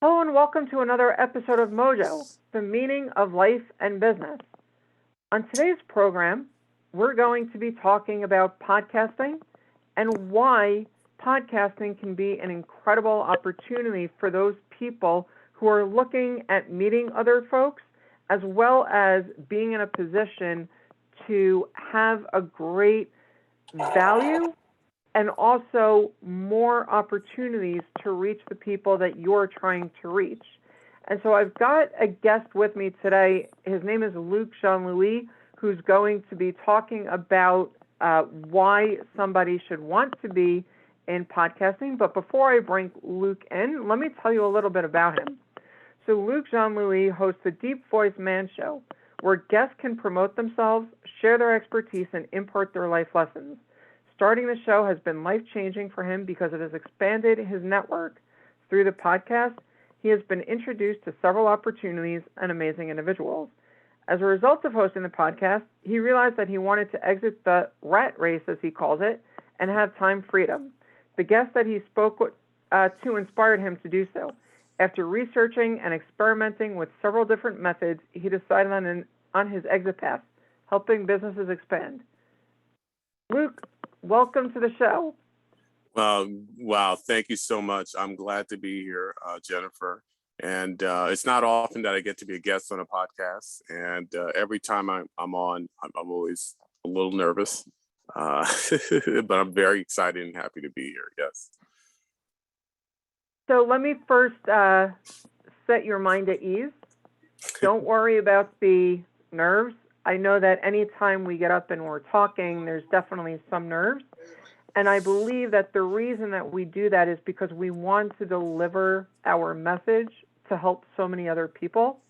Hello and welcome to another episode of Mojo, the meaning of life and business. On today's program, we're going to be talking about podcasting and why podcasting can be an incredible opportunity for those people who are looking at meeting other folks as well as being in a position to have a great value and also more opportunities to reach the people that you're trying to reach. And so I've got a guest with me today. His name is Luc Jean-Louis, who's going to be talking about why somebody should want to be in podcasting. But before I bring Luc in, let me tell you a little bit about him. So Luc Jean-Louis hosts the Deep Voice Man Show, where guests can promote themselves, share their expertise, and impart their life lessons. Starting the show has been life-changing for him because it has expanded his network. Through the podcast, he has been introduced to several opportunities and amazing individuals. As a result of hosting the podcast, he realized that he wanted to exit the rat race, as he calls it, and have time freedom. The guest that he spoke to inspired him to do so. After researching and experimenting with several different methods, he decided on his exit path, helping businesses expand. Luc, welcome to the show. Wow, thank you so much. I'm glad to be here, Jennifer. And it's not often that I get to be a guest on a podcast. And every time I'm on, I'm always a little nervous, but I'm very excited and happy to be here. Yes. So let me first set your mind at ease. Don't worry about the nerves. I know that anytime we get up and we're talking, there's definitely some nerves. And I believe that the reason that we do that is because we want to deliver our message to help so many other people.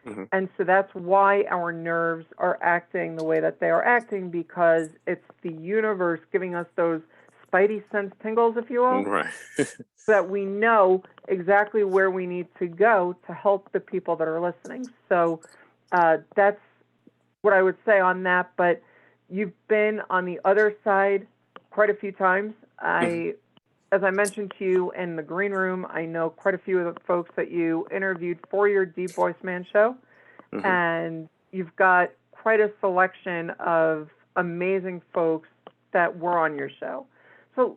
Mm-hmm. And so that's why our nerves are acting the way that they are acting, because it's the universe giving us those spidey sense tingles, if you will, right. so that we know exactly where we need to go to help the people that are listening. So that's what I would say on that. But you've been on the other side quite a few times. As I mentioned to you in the green room, I know quite a few of the folks that you interviewed for your Deep Voice Man show. Mm-hmm. And you've got quite a selection of amazing folks that were on your show. So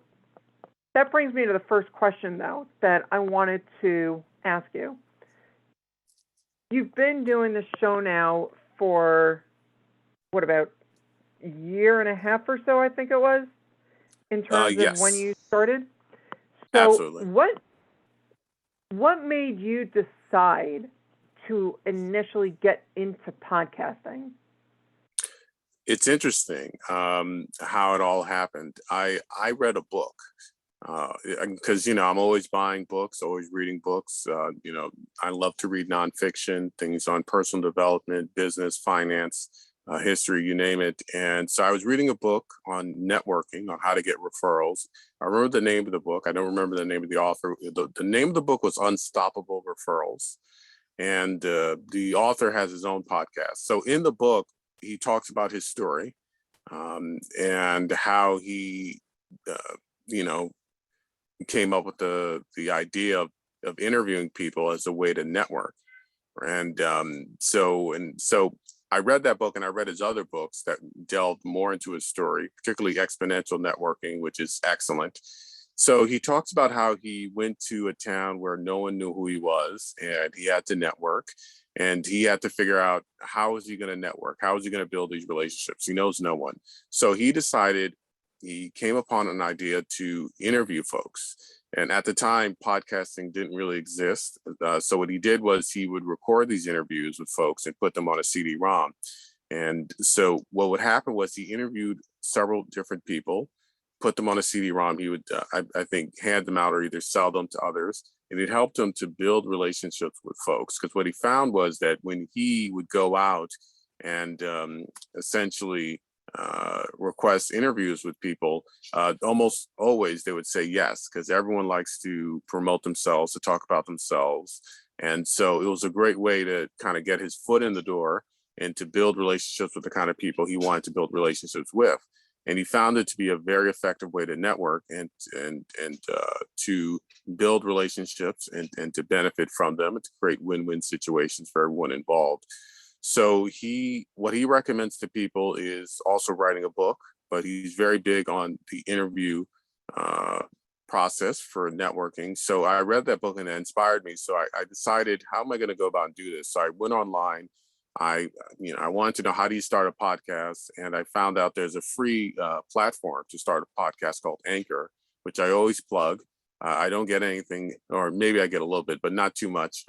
that brings me to the first question, though, that I wanted to ask you. You've been doing this show now for, what, about a year and a half or so, I think it was, in terms yes. of when you started? So absolutely. What made you decide to initially get into podcasting? It's interesting how it all happened. I read a book because, I'm always buying books, always reading books. I love to read nonfiction, things on personal development, business, finance, history, you name it. And so I was reading a book on networking, on how to get referrals. I remember the name of the book. I don't remember the name of the author. The name of the book was Unstoppable Referrals. And the author has his own podcast. So in the book, he talks about his story and how he, came up with the idea of interviewing people as a way to network. And so I read that book, and I read his other books that delved more into his story, particularly exponential networking, which is excellent. So he talks about how he went to a town where no one knew who he was, and he had to network, and he had to figure out, how is he going to network? How is he going to build these relationships? He knows no one. So he came upon an idea to interview folks. And at the time, podcasting didn't really exist. So what he did was he would record these interviews with folks and put them on a CD-ROM. And so what would happen was he interviewed several different people, put them on a CD-ROM. He would, I think, hand them out or either sell them to others. And it helped him to build relationships with folks. Because what he found was that when he would go out and essentially request interviews with people, almost always they would say yes, because everyone likes to promote themselves, to talk about themselves. And so it was a great way to kind of get his foot in the door and to build relationships with the kind of people he wanted to build relationships with. And he found it to be a very effective way to network and to build relationships and to benefit from them and to create win-win situations for everyone involved. So what he recommends to people is also writing a book, but he's very big on the interview process for networking. So I read that book and it inspired me. So I decided, how am I going to go about and do this? So I went online. I wanted to know, how do you start a podcast? And I found out there's a free platform to start a podcast called Anchor, which I always plug. I don't get anything, or maybe I get a little bit, but not too much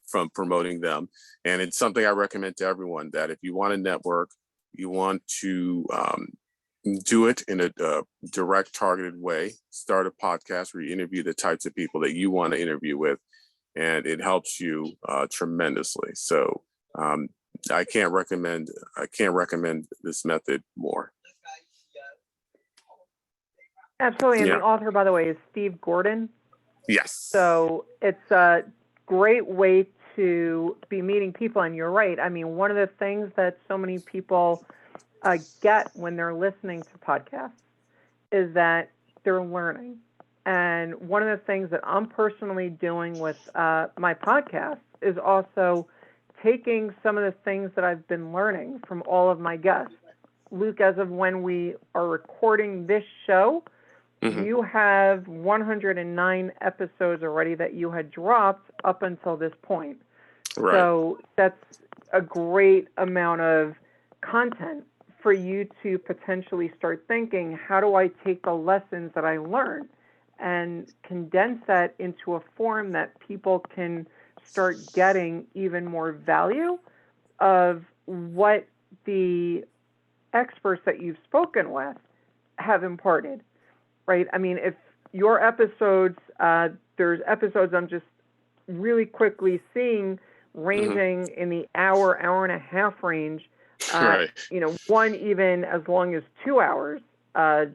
from promoting them. And it's something I recommend to everyone, that if you want to network, you want to do it in a direct, targeted way. Start a podcast where you interview the types of people that you want to interview with, and it helps you tremendously. So I can't recommend this method more. Absolutely. And Yeah. the author, by the way, is Steve Gordon. Yes. So it's a great way to be meeting people. And you're right. I mean, one of the things that so many people get when they're listening to podcasts is that they're learning. And one of the things that I'm personally doing with my podcast is also taking some of the things that I've been learning from all of my guests. Luke, as of when we are recording this show, you have 109 episodes already that you had dropped up until this point. Right. So that's a great amount of content for you to potentially start thinking, how do I take the lessons that I learned and condense that into a form that people can start getting even more value of what the experts that you've spoken with have imparted, right? I mean, if your episodes, there's episodes I'm just really quickly seeing ranging in the hour and a half range, Right. one even as long as 2 hours that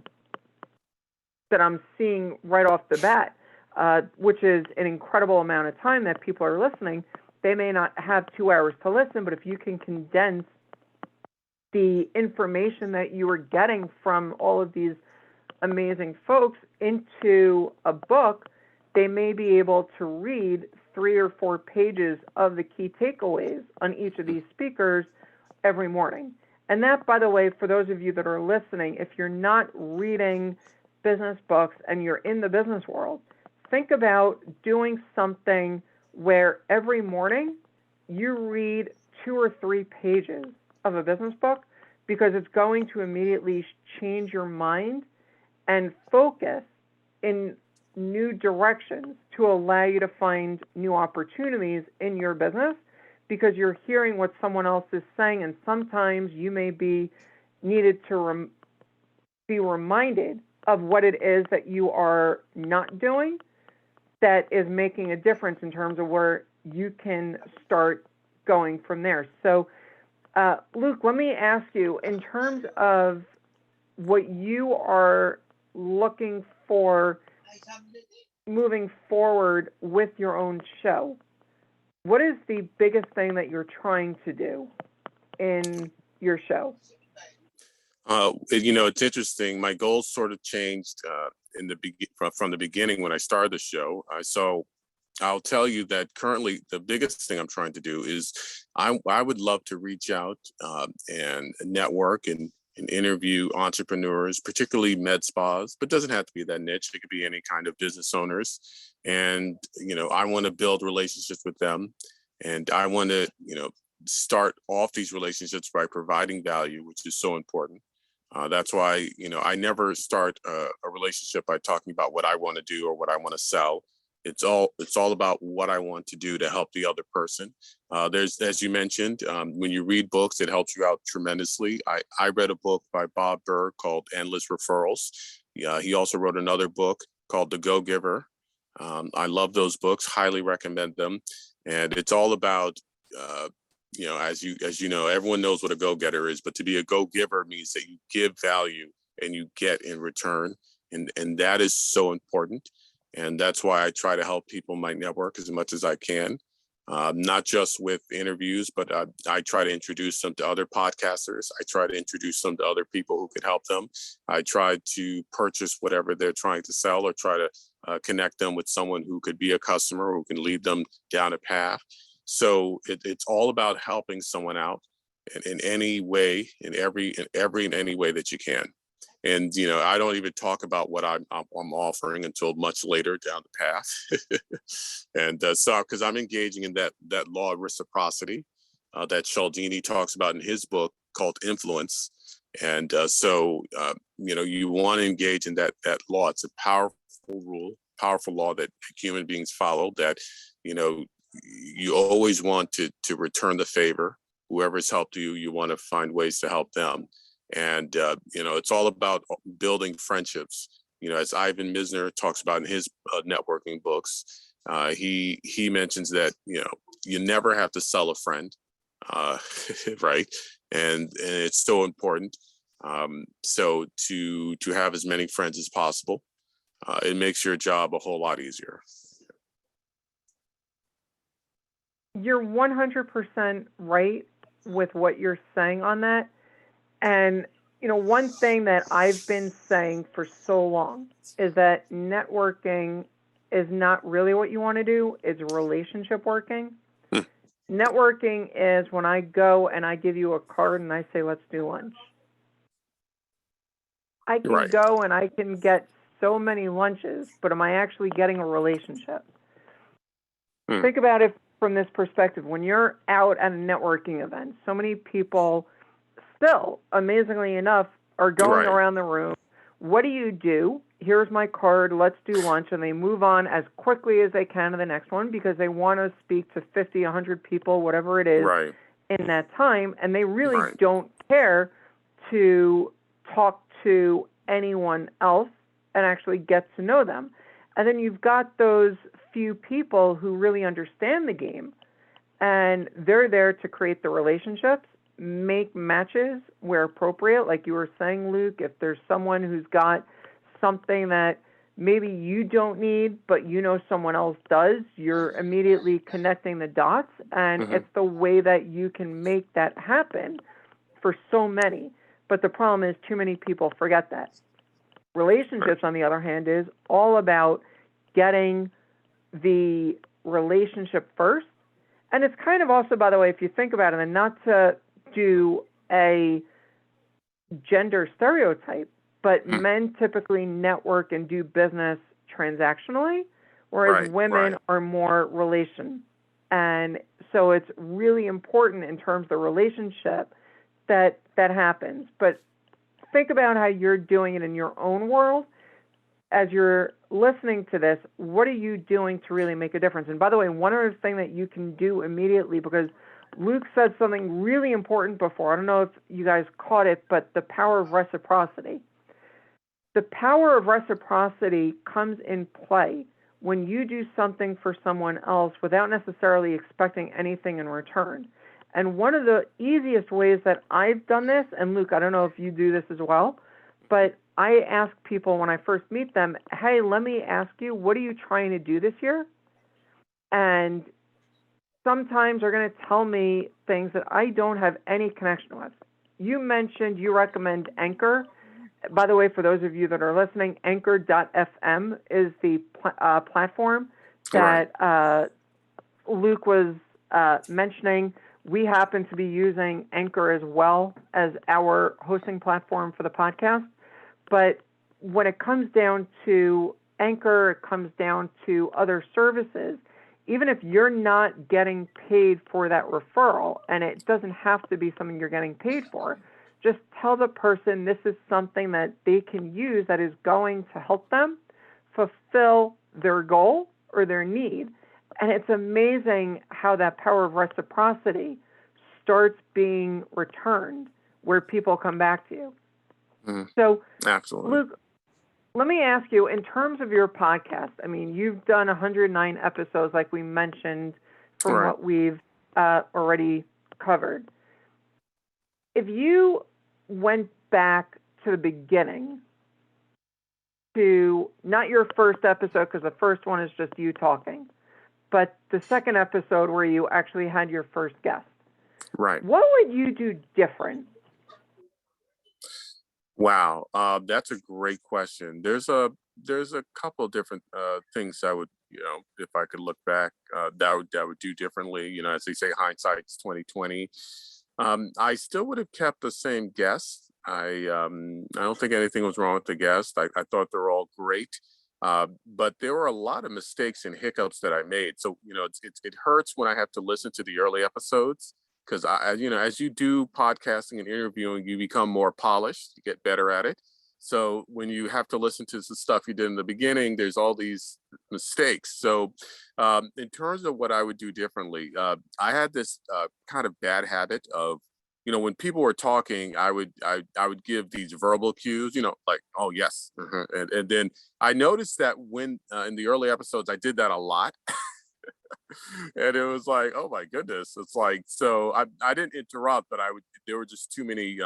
I'm seeing right off the bat, which is an incredible amount of time that people are listening. They may not have 2 hours to listen, but if you can condense the information that you are getting from all of these amazing folks into a book, they may be able to read 3 or 4 pages of the key takeaways on each of these speakers every morning. And that, by the way, for those of you that are listening, if you're not reading business books and you're in the business world, think about doing something where every morning you read 2 or 3 pages of a business book, because it's going to immediately change your mind and focus in new directions to allow you to find new opportunities in your business, because you're hearing what someone else is saying, and sometimes you may be needed to be reminded of what it is that you are not doing that is making a difference in terms of where you can start going from there. So, Luke, let me ask you, in terms of what you are looking for moving forward with your own show, what is the biggest thing that you're trying to do in your show? It's interesting. My goals sort of changed from the beginning when I started the show. So I'll tell you that currently the biggest thing I'm trying to do is I would love to reach out and network and interview entrepreneurs, particularly med spas, but doesn't have to be that niche. It could be any kind of business owners. And, I want to build relationships with them. And I want to, start off these relationships by providing value, which is so important. That's why, I never start a relationship by talking about what I want to do or what I want to sell. It's all about what I want to do to help the other person. There's, as you mentioned, when you read books, it helps you out tremendously. I read a book by Bob Burr called Endless Referrals. He also wrote another book called The Go-Giver. I love those books, highly recommend them. And it's all about, as you know, everyone knows what a go-getter is, but to be a go-giver means that you give value and you get in return. And that is so important. And that's why I try to help people in my network as much as I can. not just with interviews, but I try to introduce them to other podcasters. I try to introduce them to other people who could help them. I try to purchase whatever they're trying to sell, or try to connect them with someone who could be a customer, who can lead them down a path. So it's all about helping someone out in any way, in any way that you can. And I don't even talk about what I'm offering until much later down the path. And so, because I'm engaging in that law of reciprocity that Cialdini talks about in his book called Influence. And so you want to engage in that law. It's a powerful rule, powerful law that human beings follow. That you always want to return the favor. Whoever's helped you, you want to find ways to help them. And, it's all about building friendships. As Ivan Misner talks about in his networking books, he mentions that, you never have to sell a friend, right? And it's so important. So to have as many friends as possible, it makes your job a whole lot easier. You're 100% right with what you're saying on that. And, one thing that I've been saying for so long is that networking is not really what you want to do. It's relationship working. Networking is when I go and I give you a card and I say, let's do lunch. I can go and I can get so many lunches, but am I actually getting a relationship? Think about it from this perspective. When you're out at a networking event, so many people still, amazingly enough, are going around the room. What do? Here's my card. Let's do lunch. And they move on as quickly as they can to the next one because they want to speak to 50, 100 people, whatever it is, in that time. And they really don't care to talk to anyone else and actually get to know them. And then you've got those few people who really understand the game, and they're there to create the relationships, make matches where appropriate. Like you were saying, Luke, if there's someone who's got something that maybe you don't need, but someone else does, you're immediately connecting the dots, and it's the way that you can make that happen for so many. But the problem is too many people forget that. Relationships, on the other hand, is all about getting the relationship first. And it's kind of also, by the way, if you think about it, and not to do a gender stereotype, but men typically network and do business transactionally, whereas women are more relation. And so it's really important in terms of the relationship that happens. But think about how you're doing it in your own world. As you're listening to this, what are you doing to really make a difference? And by the way, one other thing that you can do immediately, because Luke said something really important before. I don't know if you guys caught it, but the power of reciprocity. The power of reciprocity comes in play when you do something for someone else without necessarily expecting anything in return. And one of the easiest ways that I've done this, and Luke, I don't know if you do this as well, but I ask people when I first meet them, hey, let me ask you, what are you trying to do this year? And sometimes they're going to tell me things that I don't have any connection with. You mentioned you recommend Anchor. By the way, for those of you that are listening, Anchor.fm is the platform that Luke was mentioning. We happen to be using Anchor as well as our hosting platform for the podcast. But when it comes down to Anchor, it comes down to other services. Even if you're not getting paid for that referral, and it doesn't have to be something you're getting paid for, just tell the person this is something that they can use that is going to help them fulfill their goal or their need. And it's amazing how that power of reciprocity starts being returned where people come back to you. So, absolutely. Luke, let me ask you, in terms of your podcast, I mean, you've done 109 episodes, like we mentioned, from what we've already covered. If you went back to the beginning, to not your first episode, because the first one is just you talking, but the second episode where you actually had your first guest. Right. What would you do different? Wow, that's a great question. There's a couple different things I would, if I could look back, that would do differently. As they say, hindsight's 2020. I still would have kept the same guest. I don't think anything was wrong with the guest. I thought they were all great. But there were a lot of mistakes and hiccups that I made. So, it hurts when I have to listen to the early episodes because as you do podcasting and interviewing, you become more polished, you get better at it. So when you have to listen to the stuff you did in the beginning, there's all these mistakes. So in terms of what I would do differently, I had this kind of bad habit of, when people were talking, I would give these verbal cues, like, oh yes, and then I noticed that when in the early episodes I did that a lot, and it was like, oh my goodness, it's like, so I didn't interrupt, but there were just too many,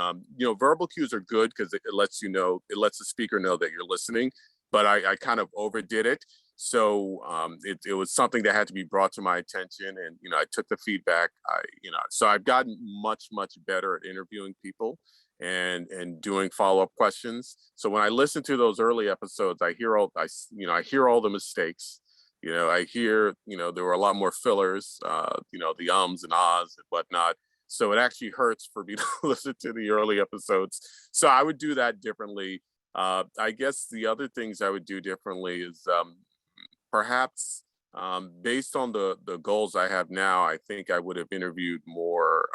verbal cues are good because it lets it lets the speaker know that you're listening, but I kind of overdid it. So it was something that had to be brought to my attention, and I took the feedback. So I've gotten much better at interviewing people and doing follow-up questions. So when I listen to those early episodes, I hear all the mistakes. I hear, there were a lot more fillers, the ums and ahs and whatnot. So it actually hurts for me to listen to the early episodes. So I would do that differently. I guess the other things I would do differently is perhaps based on the goals I have now, I think I would have interviewed more,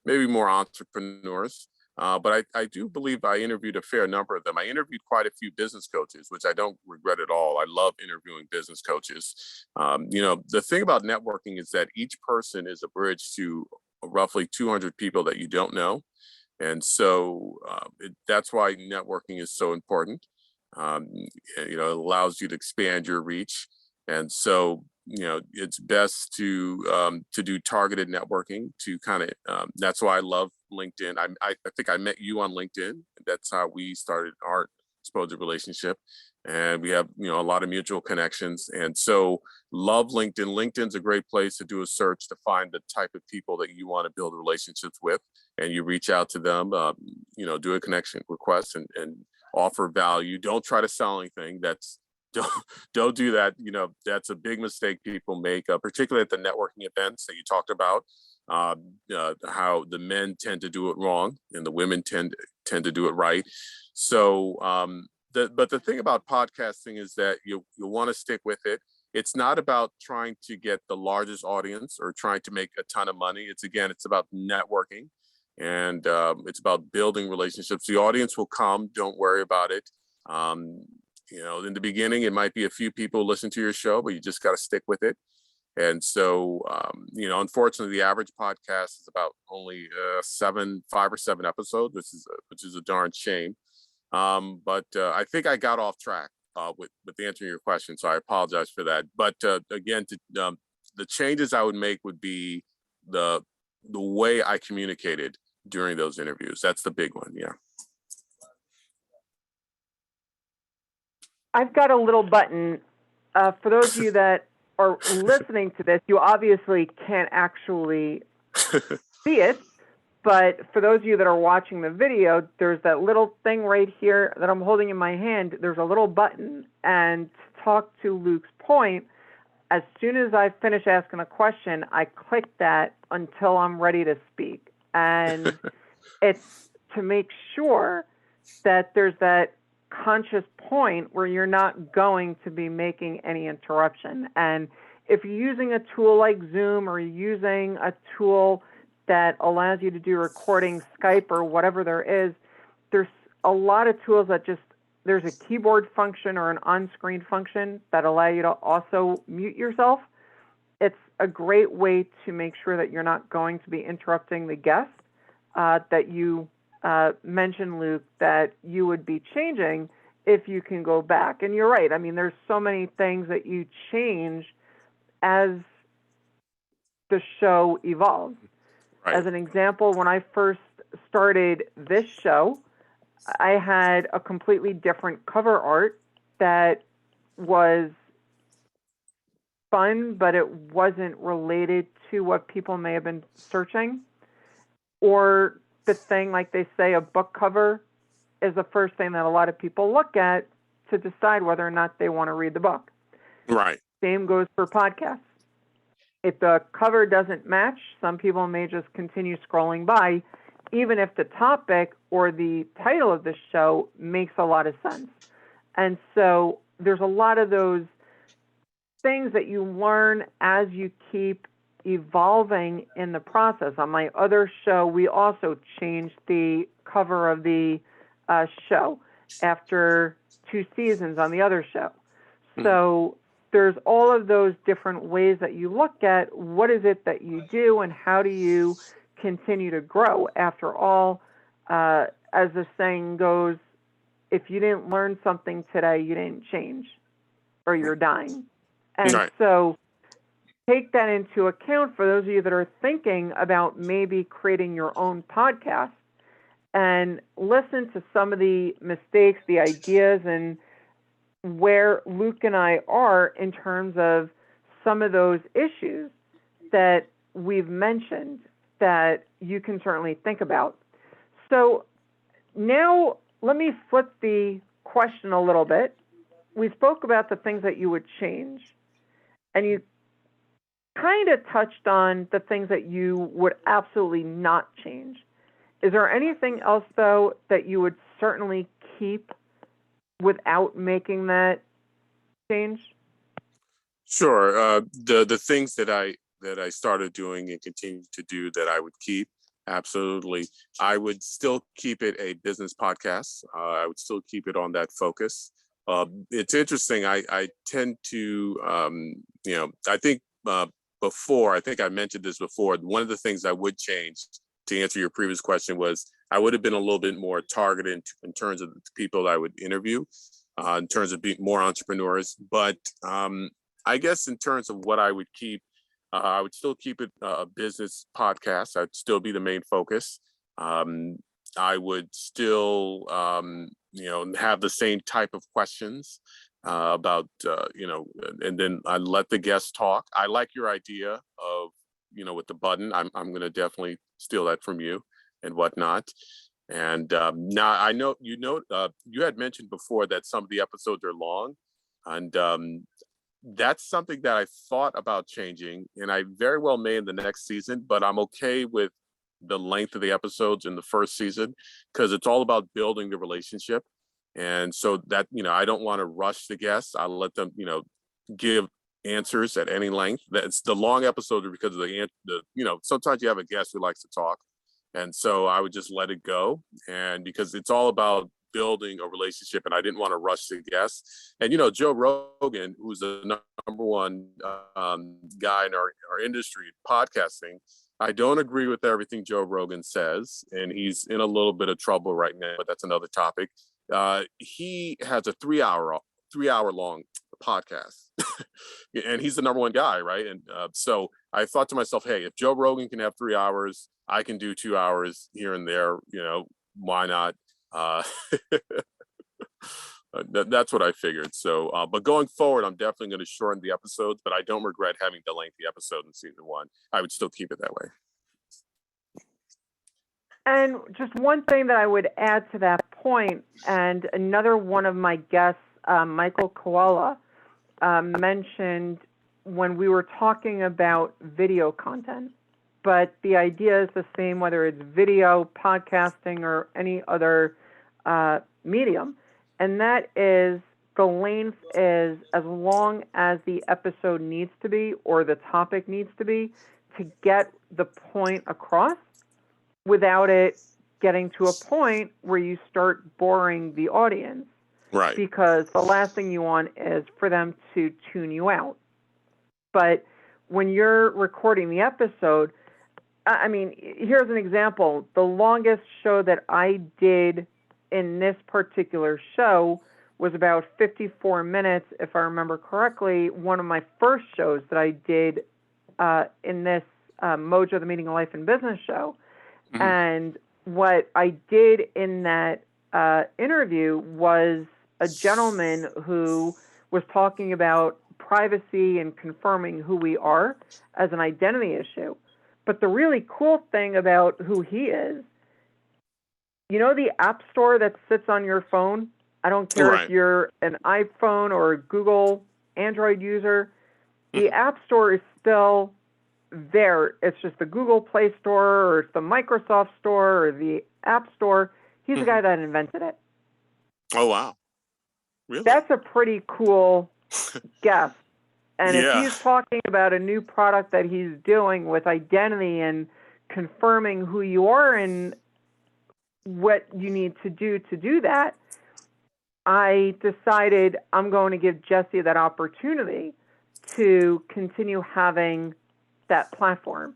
maybe more entrepreneurs. But I do believe I interviewed a fair number of them. I interviewed quite a few business coaches, which I don't regret at all. I love interviewing business coaches. The thing about networking is that each person is a bridge to roughly 200 people that you don't know. And so that's why networking is so important. It allows you to expand your reach. And so, it's best to do targeted networking to kind of, that's why I love LinkedIn. I think I met you on LinkedIn. That's how we started our supposed relationship. And we have, a lot of mutual connections. And so love LinkedIn. LinkedIn's a great place to do a search to find the type of people that you want to build relationships with. And you reach out to them, do a connection request and offer value. Don't try to sell anything. Don't don't do that. That's a big mistake people make, particularly at the networking events that you talked about. How the men tend to do it wrong and the women tend to do it right. So, but the thing about podcasting is that you want to stick with it. It's not about trying to get the largest audience or trying to make a ton of money. It's about networking, and it's about building relationships. The audience will come. Don't worry about it. In the beginning, it might be a few people listen to your show, but you just got to stick with it. And so, unfortunately, the average podcast is about only 5 or 7 episodes, which is a darn shame. But I think I got off track with answering your question, so I apologize for that. But again, the changes I would make would be the way I communicated during those interviews. That's the big one. Yeah. I've got a little button. For those of you that are listening to this, you obviously can't actually see it. But for those of you that are watching the video, there's that little thing right here that I'm holding in my hand. There's a little button. And to talk to Luke's point, as soon as I finish asking a question, I click that until I'm ready to speak. And it's to make sure that there's that conscious point where you're not going to be making any interruption. And if you're using a tool like Zoom or you're using a tool that allows you to do recording, Skype or whatever there is, there's a lot of tools that there's a keyboard function or an on-screen function that allow you to also mute yourself. It's a great way to make sure that you're not going to be interrupting the guest that you mentioned, Luke, that you would be changing if you can go back. And you're right. I mean, there's so many things that you change as the show evolves. Right. As an example, when I first started this show, I had a completely different cover art that was fun, but it wasn't related to what people may have been searching. Or the thing, like they say, a book cover is the first thing that a lot of people look at to decide whether or not they want to read the book. Right. Same goes for podcasts. If the cover doesn't match, some people may just continue scrolling by, even if the topic or the title of the show makes a lot of sense. And so there's a lot of those things that you learn as you keep evolving in the process. On my other show, we also changed the cover of the show after 2 seasons on the other show. So there's all of those different ways that you look at what is it that you do and how do you continue to grow. After all, as the saying goes, if you didn't learn something today, you didn't change or you're dying. And so take that into account for those of you that are thinking about maybe creating your own podcast, and listen to some of the mistakes, the ideas, and where Luke and I are in terms of some of those issues that we've mentioned that you can certainly think about. So now let me flip the question a little bit. We spoke about the things that you would change, and you kind of touched on the things that you would absolutely not change. Is there anything else, though, that you would certainly keep without making that change? Sure. The things that I started doing and continue to do that I would keep, absolutely. I would still keep it a business podcast. I would still keep it on that focus. It's interesting. I tend to, I think before, I think I mentioned this before, one of the things I would change to answer your previous question was I would have been a little bit more targeted in terms of the people I would interview, in terms of being more entrepreneurs. But I guess in terms of what I would keep, I would still keep it a business podcast. I'd still be the main focus. I would still, have the same type of questions about, and then I let the guests talk. I like your idea of, with the button. I'm going to definitely steal that from you and whatnot. And now I know, you had mentioned before that some of the episodes are long, and that's something that I thought about changing, and I very well may in the next season, but I'm okay with the length of the episodes in the first season because it's all about building the relationship. And so that, I don't want to rush the guests. I'll let them, give answers at any length. That's the long episodes are because of sometimes you have a guest who likes to talk. And so I would just let it go. And because it's all about building a relationship, and I didn't want to rush the guests. And, Joe Rogan, who's the number one guy in our industry, podcasting, I don't agree with everything Joe Rogan says, and he's in a little bit of trouble right now, but that's another topic. He has a 3-hour long podcast, and he's the number one guy, right? And so I thought to myself, hey, if Joe Rogan can have 3 hours, I can do 2 hours here and there. Why not? That's what I figured. So, but going forward, I'm definitely going to shorten the episodes, but I don't regret having the lengthy episode in season 1. I would still keep it that way. And just one thing that I would add to that point, and another one of my guests, Michael Koala, mentioned when we were talking about video content, but the idea is the same whether it's video, podcasting, or any other medium, and that is the length is as long as the episode needs to be or the topic needs to be to get the point across without it getting to a point where you start boring the audience. Right. Because the last thing you want is for them to tune you out. But when you're recording the episode, I mean, here's an example. The longest show that I did in this particular show was about 54 minutes, if I remember correctly. One of my first shows that I did in this Mojo, the Meaning of Life and Business show. Mm-hmm. And what I did in that interview was a gentleman who was talking about privacy and confirming who we are as an identity issue. But the really cool thing about who he is, the App Store that sits on your phone? I don't care if Right. you're an iPhone or a Google Android user, the App Store is still there. It's just the Google Play Store or it's the Microsoft Store or the App Store. He's the guy that invented it. Oh, wow. Really? That's a pretty cool guess. And if Yeah. he's talking about a new product that he's doing with identity and confirming who you are and what you need to do that, I decided I'm going to give Jesse that opportunity to continue having that platform.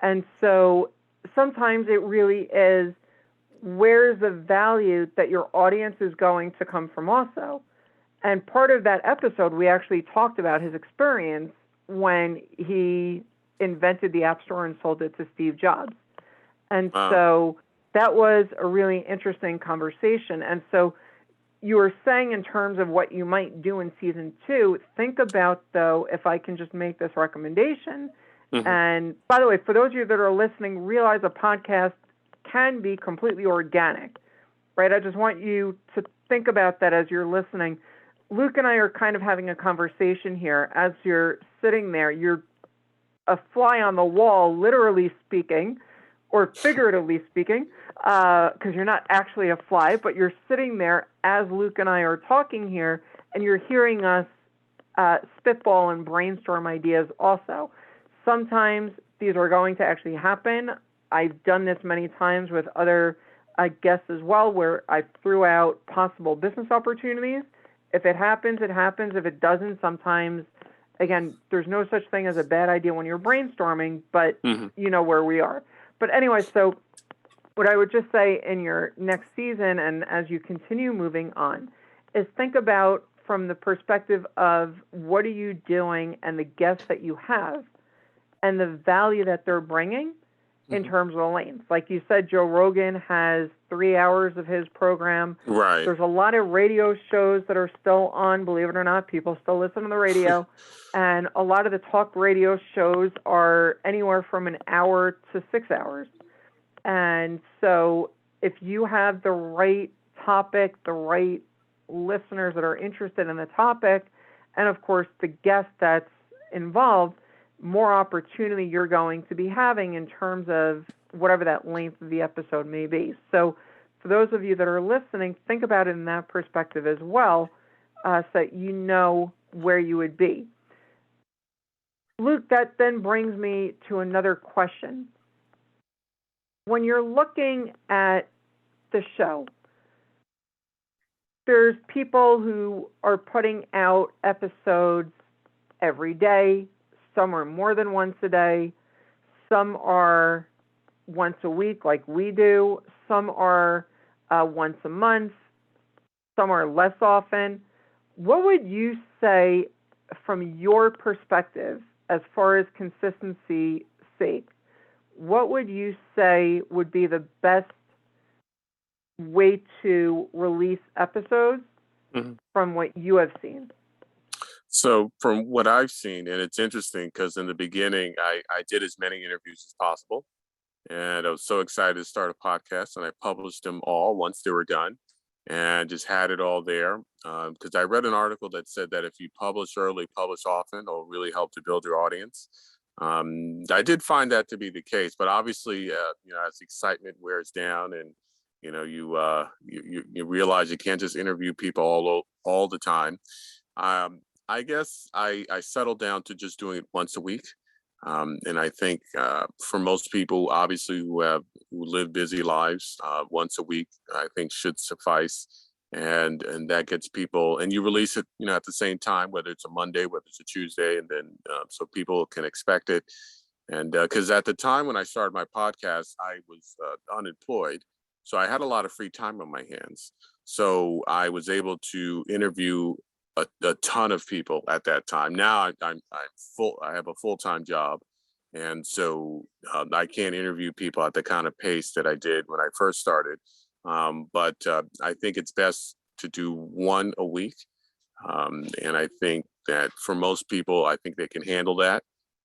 And so sometimes it really is, where's the value that your audience is going to come from also? And part of that episode, we actually talked about his experience when he invented the App Store and sold it to Steve Jobs. And so that was a really interesting conversation. And so you were saying in terms of what you might do in season 2, think about, though, if I can just make this recommendation. And by the way, for those of you that are listening, realize a podcast can be completely organic, right? I just want you to think about that as you're listening. Luke and I are kind of having a conversation here. As you're sitting there, you're a fly on the wall, literally speaking, or figuratively speaking, because you're not actually a fly, but you're sitting there as Luke and I are talking here, and you're hearing us spitball and brainstorm ideas also. Sometimes these are going to actually happen. I've done this many times with other guests as well, where I threw out possible business opportunities. If it happens, it happens. If it doesn't, sometimes, again, there's no such thing as a bad idea when you're brainstorming, but you know where we are. But anyway, so what I would just say in your next season and as you continue moving on is think about from the perspective of what are you doing and the guests that you have and the value that they're bringing in terms of the lanes. Like you said, Joe Rogan has 3 hours of his program. Right. There's a lot of radio shows that are still on, believe it or not. People still listen to the radio. And a lot of the talk radio shows are anywhere from an hour to 6 hours. And so if you have the right topic, the right listeners that are interested in the topic, and of course the guest that's involved, more opportunity you're going to be having in terms of whatever that length of the episode may be. So for those of you that are listening, think about it in that perspective as well, so that you know where you would be. Luke, that then brings me to another question. When you're looking at the show, there's people who are putting out episodes every day. Some are more than once a day. Some are once a week like we do. Some are once a month. Some are less often. What would you say from your perspective as far as consistency's sake? What would you say would be the best way to release episodes from what you have seen? So from what I've seen, and it's interesting because in the beginning, I did as many interviews as possible. And I was so excited to start a podcast, and I published them all once they were done and just had it all there. Because I read an article that said that if you publish early, publish often, it'll really help to build your audience. I did find that to be the case, but obviously, as excitement wears down and, you realize you can't just interview people all the time. I guess I settled down to just doing it once a week. And I think for most people, obviously, who live busy lives, once a week, I think should suffice. And that gets people, and you release it, at the same time, whether it's a Monday, whether it's a Tuesday, and then so people can expect it. And because at the time when I started my podcast, I was unemployed, so I had a lot of free time on my hands. So I was able to interview a ton of people at that time. Now I'm full. I have a full-time job, and so I can't interview people at the kind of pace that I did when I first started. But I think it's best to do one a week, and I think that for most people, I think they can handle that.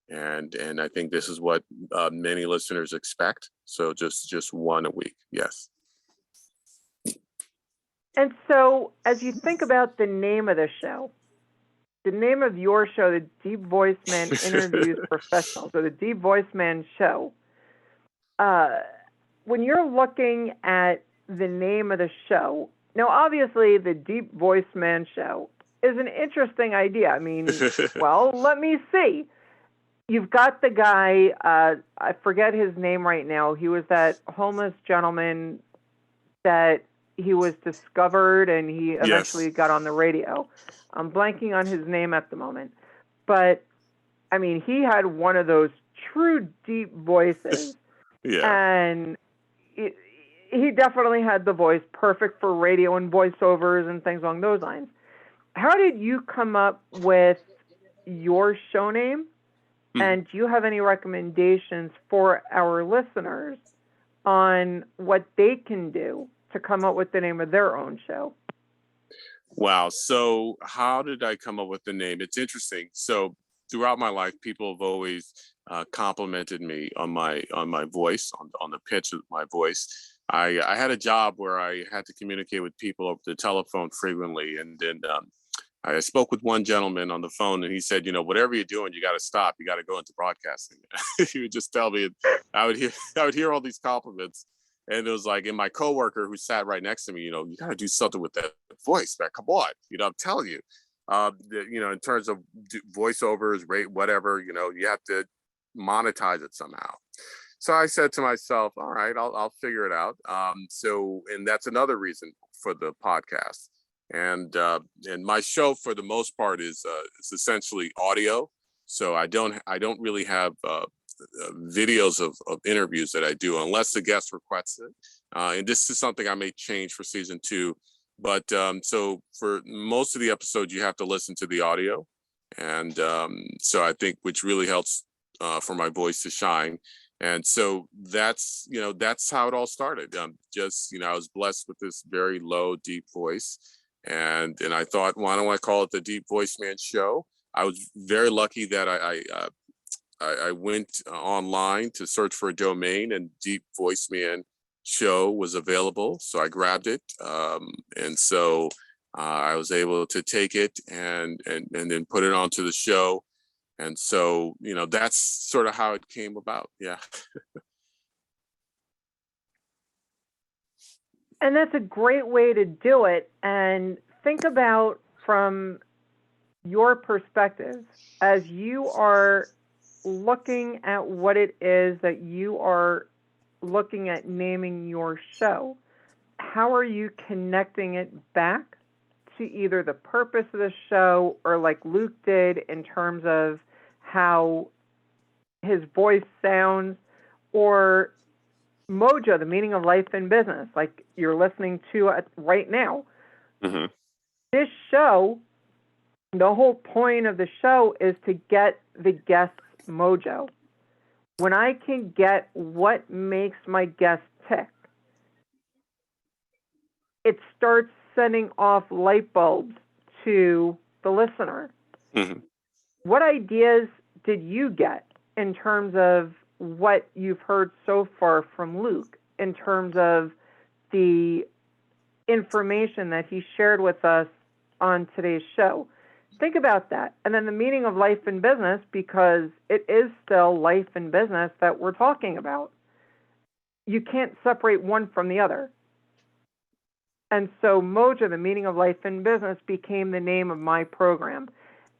And I think this is what many listeners expect. So just one a week. Yes. And so, as you think about the name of the show, the name of your show, the Deep Voice Man Interviews Professionals, or the Deep Voice Man Show, when you're looking at the name of the show, now obviously the Deep Voice Man Show is an interesting idea. I mean, well, let me see. You've got the guy, I forget his name right now. He was that homeless gentleman that he was discovered and he eventually Yes. got on the radio. I'm blanking on his name at the moment. But, I mean, he had one of those true deep voices. Yeah. And he definitely had the voice perfect for radio and voiceovers and things along those lines. How did you come up with your show name? And do you have any recommendations for our listeners on what they can do to come up with the name of their own show? Wow. So how did I come up with the name? It's interesting. So throughout my life, people have always complimented me on my voice, on the pitch of my voice. I had a job where I had to communicate with people over the telephone frequently, and then I spoke with one gentleman on the phone, and he said, whatever you're doing, you got to stop. You got to go into broadcasting. He would just tell me, I would hear all these compliments. And it was like, and my coworker who sat right next to me, you got to do something with that voice, man. Come on. I'm telling you, in terms of voiceovers, rate, whatever, you have to monetize it somehow. So I said to myself, all right, I'll figure it out. And that's another reason for the podcast. And my show, for the most part, is essentially audio. So I don't really have videos of interviews that I do unless the guest requests it. And this is something I may change for season 2. But so for most of the episodes, you have to listen to the audio. And so I think which really helps for my voice to shine. And so that's how it all started. I was blessed with this very low, deep voice. And I thought, why don't I call it the Deep Voice Man Show? I was very lucky that I went online to search for a domain, and Deep Voice Man Show was available. So I grabbed it. And so I was able to take it and then put it onto the show. And so, that's sort of how it came about. Yeah. And that's a great way to do it. And think about from your perspective, as you are looking at what it is that you are looking at naming your show, how are you connecting it back to either the purpose of the show or like Luke did in terms of how his voice sounds, or Mojo, the meaning of life and business, like you're listening to right now. Mm-hmm. This show, the whole point of the show is to get the guest's mojo. When I can get what makes my guest tick, it starts sending off light bulbs to the listener. Mm-hmm. What ideas did you get in terms of what you've heard so far from Luke, in terms of the information that he shared with us on today's show? Think about that. And then the meaning of life and business, because it is still life and business that we're talking about. You can't separate one from the other. And so Mojo, the meaning of life and business, became the name of my program.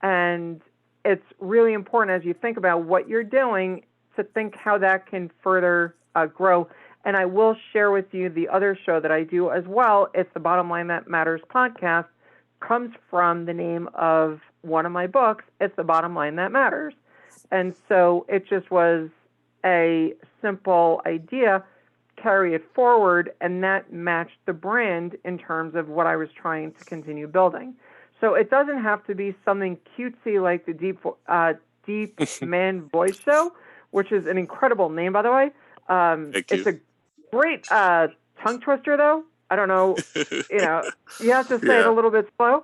And it's really important as you think about what you're doing to think how that can further grow. And I will share with you the other show that I do as well. It's the Bottom Line That Matters podcast. Comes from the name of one of my books. It's The Bottom Line That Matters. And so it just was a simple idea, carry it forward, and that matched the brand in terms of what I was trying to continue building. So it doesn't have to be something cutesy like the Deep Man Voice Show, which is an incredible name, by the way. It's a great tongue twister, though. I don't know, you have to say it a little bit slow,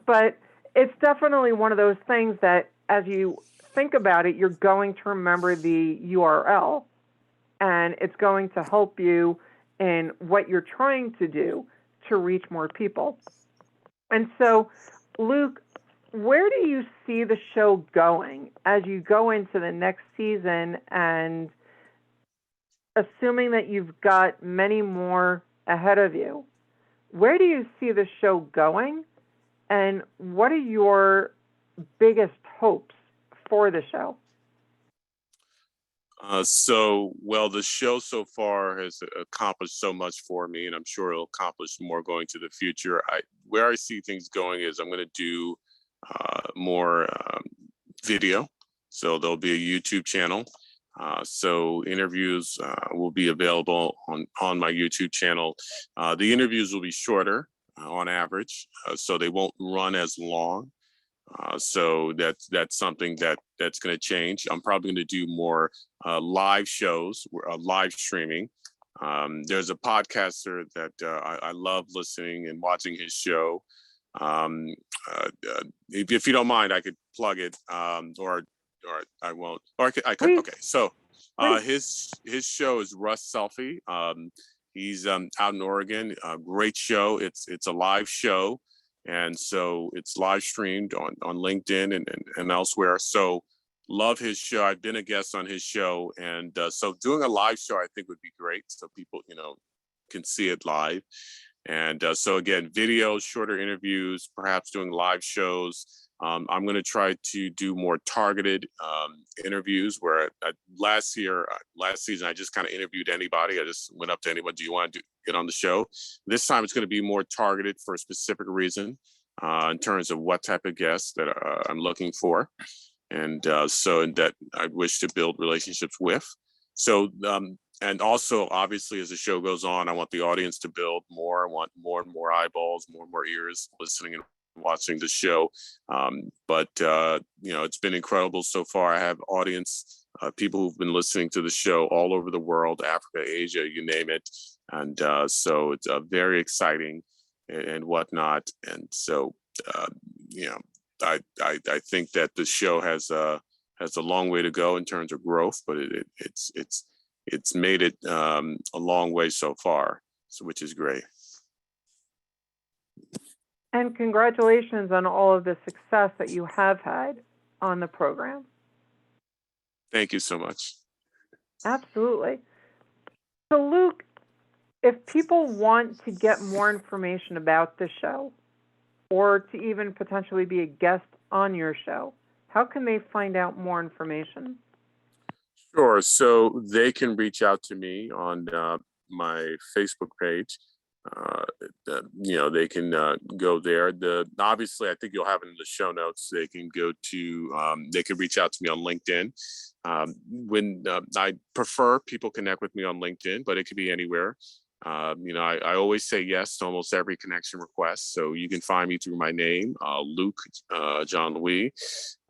but it's definitely one of those things that as you think about it, you're going to remember the URL and it's going to help you in what you're trying to do to reach more people. And so, Luke, where do you see the show going as you go into the next season, and assuming that you've got many more ahead of you? Where do you see the show going, and what are your biggest hopes for the show? Well, the show so far has accomplished so much for me, and I'm sure it'll accomplish more going to the future. Where I see things going is I'm going to do more video. So there'll be a YouTube channel. So interviews will be available on my YouTube channel. The interviews will be shorter on average, so they won't run as long. So that's something that's going to change. I'm probably going to do more live shows, live streaming. There's a podcaster that I love listening and watching his show. If you don't mind, I could plug it, or I won't. Or I could. Okay, so his show is Russ Selfie. He's out in Oregon. Great show. It's a live show. And so it's live streamed on LinkedIn and elsewhere. So love his show. I've been a guest on his show. And so doing a live show, I think would be great. So people, can see it live. And so again, videos, shorter interviews, perhaps doing live shows. I'm going to try to do more targeted interviews where last season, I just kind of interviewed anybody. I just went up to anyone. Do you want to get on the show? This time it's going to be more targeted for a specific reason in terms of what type of guests that I'm looking for. And so that I wish to build relationships with. So, and also obviously as the show goes on, I want the audience to build more. I want more and more eyeballs, more and more ears listening and watching the show. But it's been incredible so far. I have audience, people who've been listening to the show all over the world, Africa, Asia, you name it. And so it's very exciting and whatnot. And so, I think that the show has a long way to go in terms of growth, but it's made it a long way so far, so which is great. And congratulations on all of the success that you have had on the program. Thank you so much. Absolutely. So Luke, if people want to get more information about the show or to even potentially be a guest on your show, how can they find out more information? Sure. So they can reach out to me on my Facebook page. They can go there. Obviously, I think you'll have it in the show notes. They can go to. They can reach out to me on LinkedIn. When I prefer people connect with me on LinkedIn, but it could be anywhere. I always say yes to almost every connection request. So you can find me through my name, Luke John Louis,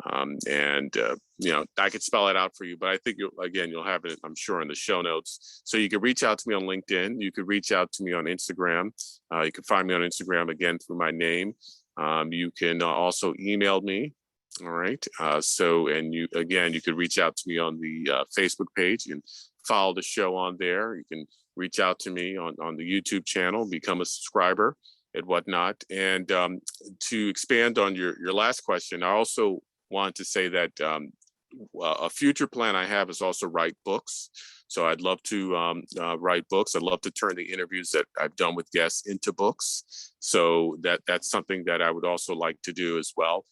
and I could spell it out for you. But I think you'll have it, I'm sure, in the show notes. So you can reach out to me on LinkedIn. You could reach out to me on Instagram. You can find me on Instagram again through my name. You can also email me. All right. You could reach out to me on the Facebook page. You can follow the show on there. You can reach out to me on the YouTube channel, become a subscriber and whatnot. And to expand on your last question, I also want to say that a future plan I have is also write books. So I'd love to write books. I'd love to turn the interviews that I've done with guests into books. So that's something that I would also like to do as well.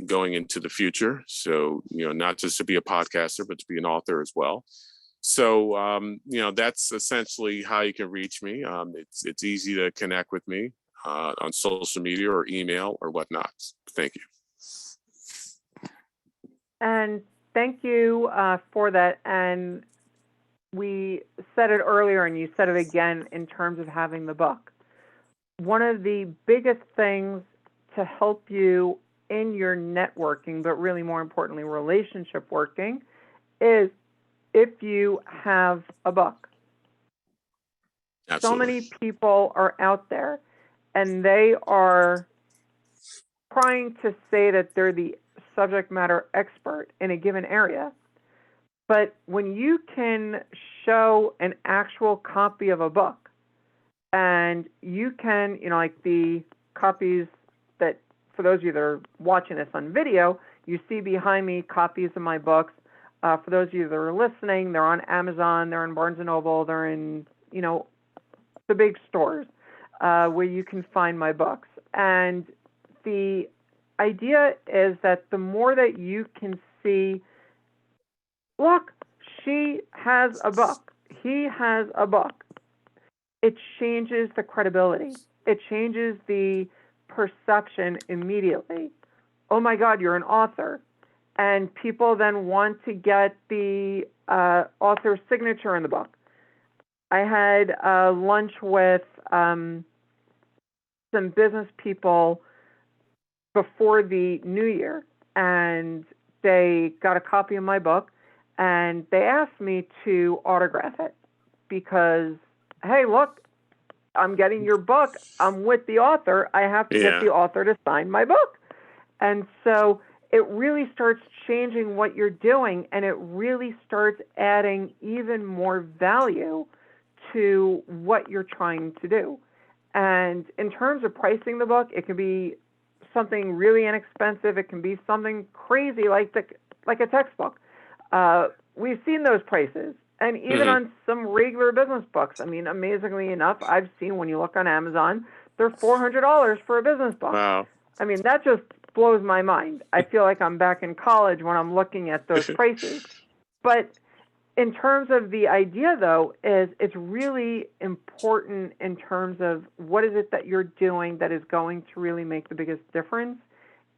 Going into the future. So, not just to be a podcaster, but to be an author as well. So, that's essentially how you can reach me. It's easy to connect with me on social media or email or whatnot. Thank you. And thank you for that. And we said it earlier and you said it again in terms of having the book. One of the biggest things to help you in your networking, but really more importantly, relationship working, is if you have a book. Absolutely. So many people are out there and they are trying to say that they're the subject matter expert in a given area. But when you can show an actual copy of a book, and you can, like the copies that, for those of you that are watching this on video, you see behind me copies of my books. For those of you that are listening, they're on Amazon, they're in Barnes & Noble, they're in, the big stores where you can find my books. And the idea is that the more that you can see, look, she has a book, he has a book, it changes the credibility. It changes the perception immediately. Oh my God, you're an author. And people then want to get the author's signature in the book. I had lunch with some business people before the new year, and they got a copy of my book, and they asked me to autograph it because, hey, look, I'm getting your book. I'm with the author. I have to get the author to sign my book. And so it really starts changing what you're doing, and it really starts adding even more value to what you're trying to do. And in terms of pricing the book, it can be something really inexpensive. It can be something crazy like a textbook. We've seen those prices. And even on some regular business books, I mean, amazingly enough, I've seen when you look on Amazon, they're $400 for a business book. Wow. I mean, that just blows my mind. I feel like I'm back in college when I'm looking at those prices. But in terms of the idea, though, is it's really important in terms of what is it that you're doing that is going to really make the biggest difference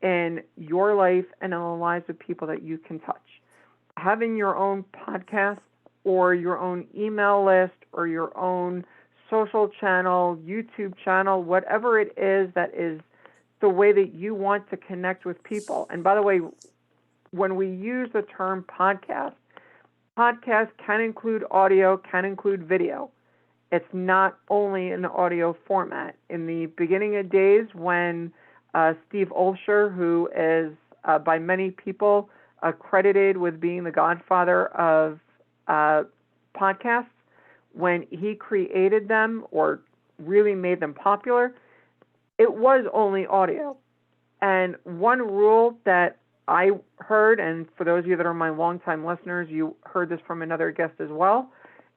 in your life and in the lives of people that you can touch. Having your own podcast or your own email list or your own social channel, YouTube channel, whatever it is that is the way that you want to connect with people. And by the way, when we use the term podcast can include audio, can include video. It's not only in the audio format. In the beginning of days when Steve Olsher, who is by many people credited with being the godfather of podcasts, when he created them or really made them popular, it was only audio. And one rule that I heard, and for those of you that are my longtime listeners, you heard this from another guest as well,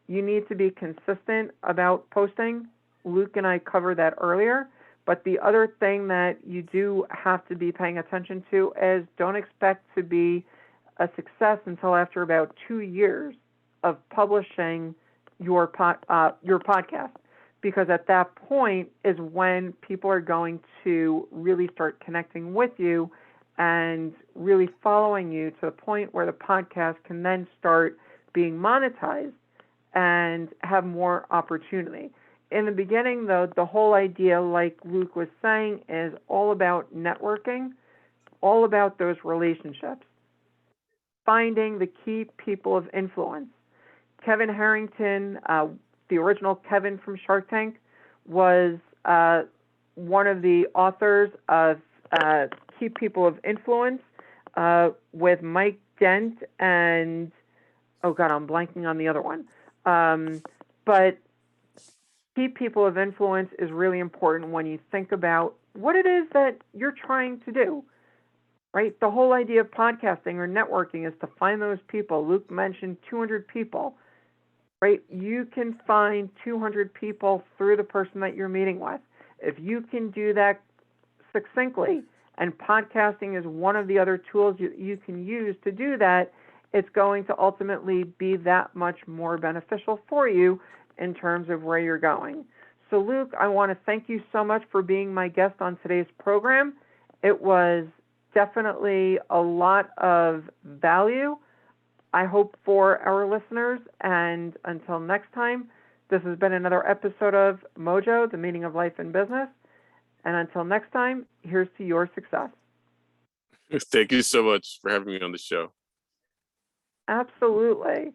you need to be consistent about posting. Luke and I covered that earlier. But the other thing that you do have to be paying attention to is don't expect to be a success until after about 2 years of publishing your podcast, because at that point is when people are going to really start connecting with you and really following you to the point where the podcast can then start being monetized and have more opportunity. In the beginning, though, the whole idea, like Luke was saying, is all about networking, all about those relationships, finding the key people of influence. Kevin Harrington, the original Kevin from Shark Tank, was one of the authors of Key People of Influence with Mike Dent and, oh God, I'm blanking on the other one. But Key People of Influence is really important when you think about what it is that you're trying to do, right? The whole idea of podcasting or networking is to find those people. Luke mentioned 200 people, right? You can find 200 people through the person that you're meeting with. If you can do that succinctly, and podcasting is one of the other tools you can use to do that, it's going to ultimately be that much more beneficial for you in terms of where you're going. So Luke, I want to thank you so much for being my guest on today's program. It was definitely a lot of value, I hope, for our listeners. And until next time, this has been another episode of Mojo, the Meaning of Life and Business. And until next time, here's to your success. Thank you so much for having me on the show. Absolutely.